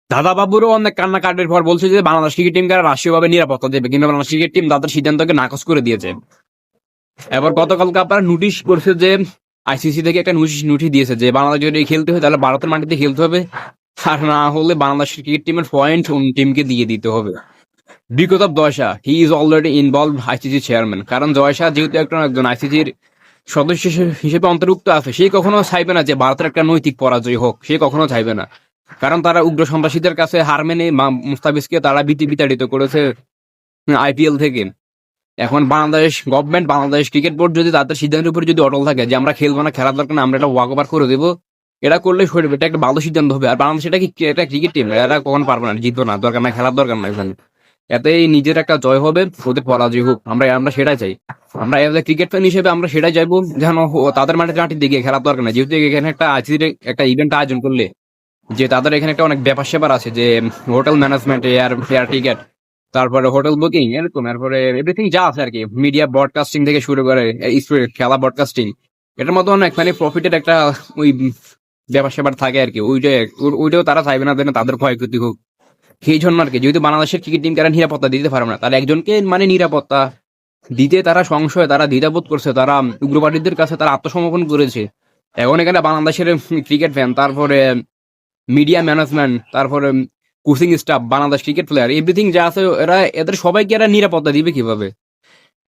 দাদা বাবুরও অনেক কান্নাকাটির পর বলছে যে বাংলাদেশ ক্রিকেট টিমকে রাষ্ট্রীয়ভাবে নিরাপত্তা দেবে, কিন্তু বাংলাদেশ ক্রিকেট টিম তাদের সিদ্ধান্তকে নাকচ করে দিয়েছে। এবার গতকালকে আপনারা নোটিশ করছে যে আইসিসি থেকে একটা নোটিশ দিয়েছে যে বাংলাদেশ যদি খেলতে হয় তাহলে ভারতের মাটিতে খেলতে হবে, আর না হলে বাংলাদেশ ক্রিকেট টিমের পয়েন্ট অন্য টিমকে দিয়ে দিতে হবে। Because of Jay Shah, he is already involve ICC chairman. কারণ জয়শা যেহেতু একজন আইসিসির সদস্য হিসেবে অন্তর্ভুক্ত আছে, সে কখনো চাইবে না যে ভারতের একটা নৈতিক পরাজয় হোক, সে কখনো চাইবে না। কারণ তারা উগ্র সন্ত্রাসীদের কাছে হার মেনে মুস্তাফিজকে তারা বিতাড়িত করেছে আইপিএল থেকে। এখন Bangladesh government, Bangladesh cricket board যদি তাদের সিদ্ধান্তের উপর যদি অটল থাকে যে আমরা খেলবো না, খেলার দরকার না, আমরা এটা ওয়াক ওভার করে দেবো, এটা করলে এটা একটা ভালো সিদ্ধান্ত হবে। আর বাংলাদেশ এটা কি একটা ক্রিকেট টিম, এরা কখনো পারবে না, জিতবো না, দরকার নাই, খেলার দরকার নাই এখানে। এতেই নিজের একটা জয় হবে, ওদের পরাজয় হোক, আমরা আমরা সেটাই চাই। আমরা এজ ক্রিকেট ফ্যান হিসেবে আমরা সেটাই চাইবো, যেন তাদের মাঠে দিকে খেলার দরকার নাই। যেহেতু এখানে একটা আইসিসির একটা ইভেন্ট আয়োজন করলে যে তাদের এখানে একটা অনেক ব্যাপার স্যাপার আছে, যে হোটেল ম্যানেজমেন্ট, এয়ার টিকেট, তারপরে হোটেল বুকিং, এরকম, তারপরে এভরিথিং যা আছে আর কি, মিডিয়া ব্রডকাস্টিং থেকে শুরু করে খেলা ব্রডকাস্টিং, এটার মতো অনেক মানে প্রফিটের একটা ওই ব্যাপার স্যাপার থাকে আর কি। ওইটাও তারা চাইবে না যেন তাদের ক্ষয়ক্ষতি হোক। সেই জন্য আর কি, যেহেতু বাংলাদেশের ক্রিকেট টিম তারা নিরাপত্তা দিতে পারবে না, তারা একজনকে মানে নিরাপত্তা দিতে তারা সংশয়, তারা দ্বিধাবোধ করছে, তারা উগ্রবাদীদের কাছে তারা আত্মসমর্পণ করেছে। এখন এখানে বাংলাদেশের ক্রিকেট ফ্যান, তারপরে মিডিয়া ম্যানেজমেন্ট, তারপরে coaching staff, Bangladesh cricket player, everything যা আছে, এদের সবাইকে এরা নিরাপত্তা দিবে কিভাবে?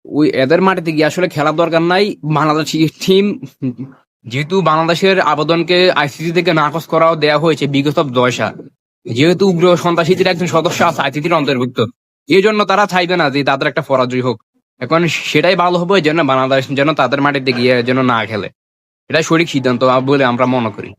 ওই এদের মাটিতে গিয়ে আসলে খেলার দরকার নাই। বাংলাদেশ টিম যেহেতু বাংলাদেশের আবেদনকে আইসিসি থেকে নাকচ করাও দেওয়া হয়েছে বিগত জয়সা, যেহেতু উগ্র সন্ত্রাসীদের একজন সদস্য আছে আইসিসির অন্তর্ভুক্ত, এই জন্য তারা চাইবে না যে তাদের একটা পরাজয় হোক। এখন সেটাই ভালো হবে যেন বাংলাদেশ যেন তাদের মাটিতে গিয়ে যেন না খেলে, এটাই সঠিক সিদ্ধান্ত বলে আমরা মনে করি।